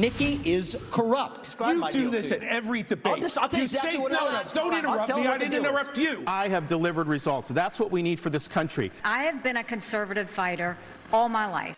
Nikki is corrupt. You do this at every debate. I'll tell you exactly what it is. Don't interrupt me. I didn't interrupt you. I have delivered results. That's what we need for this country. I have been a conservative fighter all my life.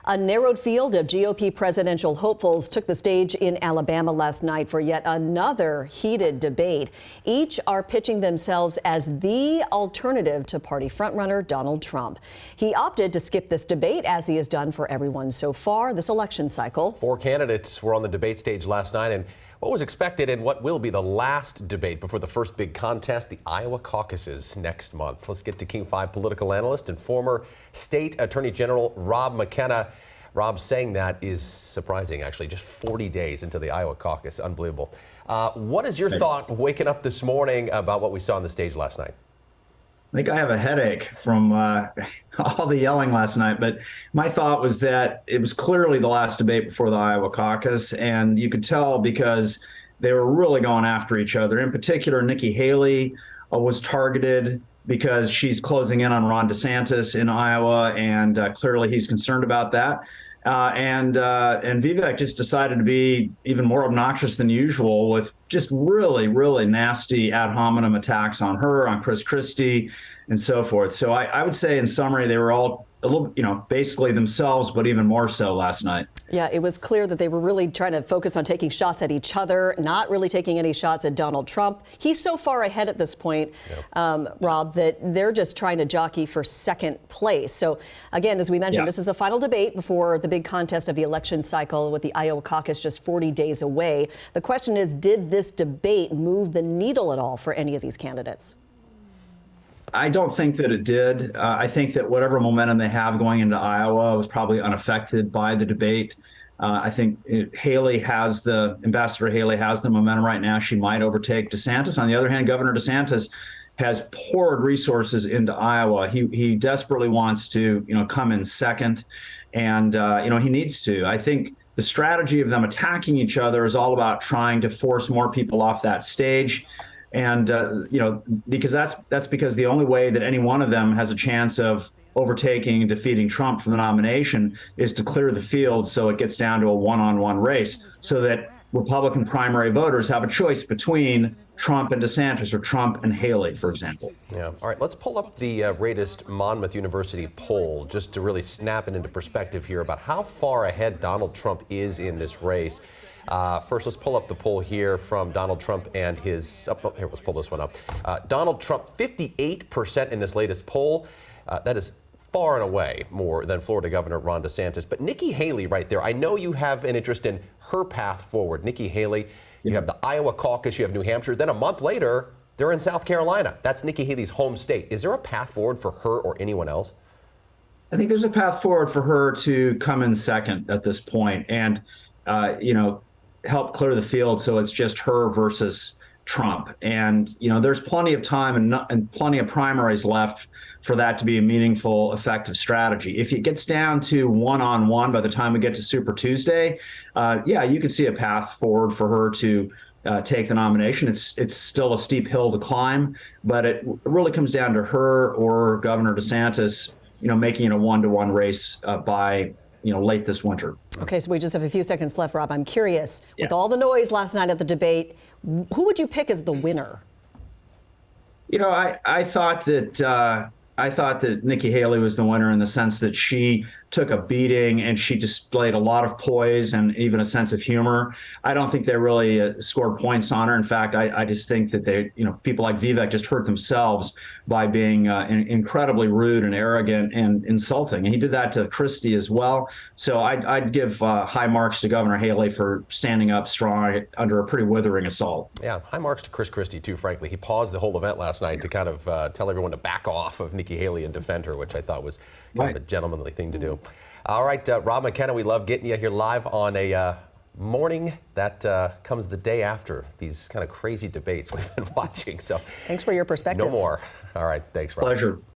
A narrowed field of GOP presidential hopefuls took the stage in Alabama last night for yet another heated debate. Each are pitching themselves as the alternative to party frontrunner Donald Trump. He opted to skip this debate, as he has done for everyone so far this election cycle. 4 candidates were on the debate stage last night, and what was expected and what will be the last debate before the first big contest, the Iowa caucuses next month. Let's get to King 5 political analyst and former state attorney general Rob McKenna. Rob, saying that is surprising, actually, just 40 days into the Iowa caucus. Unbelievable. What is your thought waking up this morning about what we saw on the stage last night? I think I have a headache from all the yelling last night, but my thought was that it was clearly the last debate before the Iowa caucus, and you could tell because they were really going after each other. In particular, Nikki Haley was targeted because she's closing in on Ron DeSantis in Iowa, and clearly he's concerned about that. And Vivek just decided to be even more obnoxious than usual with just really, really nasty ad hominem attacks on her, on Christie, and so forth. So I would say, in summary, they were all a little, basically themselves, but even more so last night. Yeah, it was clear that they were really trying to focus on taking shots at each other, not really taking any shots at Donald Trump. He's so far ahead at this point, Rob, that they're just trying to jockey for second place. So again, as we mentioned, this is the final debate before the big contest of the election cycle, with the Iowa caucus just 40 days away. The question is, did this debate move the needle at all for any of these candidates? I don't think that it did. I think that whatever momentum they have going into Iowa was probably unaffected by the debate. I think Ambassador Haley has the momentum right now. She might overtake DeSantis. On the other hand, Governor DeSantis has poured resources into Iowa. He desperately wants to, come in second, and he needs to. I think the strategy of them attacking each other is all about trying to force more people off that stage. And, because that's because the only way that any one of them has a chance of overtaking and defeating Trump for the nomination is to clear the field so it gets down to a one-on-one race, so that Republican primary voters have a choice between Trump and DeSantis or Trump and Haley, for example. Yeah. All right. Let's pull up the latest Monmouth University poll just to really snap it into perspective here about how far ahead Donald Trump is in this race. First, let's pull up the poll here from Donald Trump and his. Here, let's pull this one up. Donald Trump, 58% in this latest poll. That is far and away more than Florida Governor Ron DeSantis. But Nikki Haley right there. I know you have an interest in her path forward. Nikki Haley, you have the Iowa caucus, you have New Hampshire. Then a month later, they're in South Carolina. That's Nikki Haley's home state. Is there a path forward for her or anyone else? I think there's a path forward for her to come in second at this point and, help clear the field so it's just her versus Trump. And, there's plenty of time and plenty of primaries left for that to be a meaningful, effective strategy. If it gets down to one-on-one by the time we get to Super Tuesday, you can see a path forward for her to take the nomination. It's still a steep hill to climb, but it really comes down to her or Governor DeSantis, making it a one-to-one race by late this winter. Okay, so we just have a few seconds left, Rob. I'm curious, with all the noise last night at the debate, who would you pick as the winner? I thought that Nikki Haley was the winner in the sense that she took a beating and she displayed a lot of poise and even a sense of humor. I don't think they really scored points on her. In fact, I just think that people like Vivek just hurt themselves by being incredibly rude and arrogant and insulting. And he did that to Christie as well. So I'd give high marks to Governor Haley for standing up strong under a pretty withering assault. Yeah, high marks to Chris Christie, too, frankly. He paused the whole event last night to kind of tell everyone to back off of Nikki Haley and defend her, which I thought was kind of a gentlemanly thing to do. All right, Rob McKenna, we love getting you here live on a morning that comes the day after these kind of crazy debates we've been watching. So thanks for your perspective. No more. All right, thanks, Rob. Pleasure.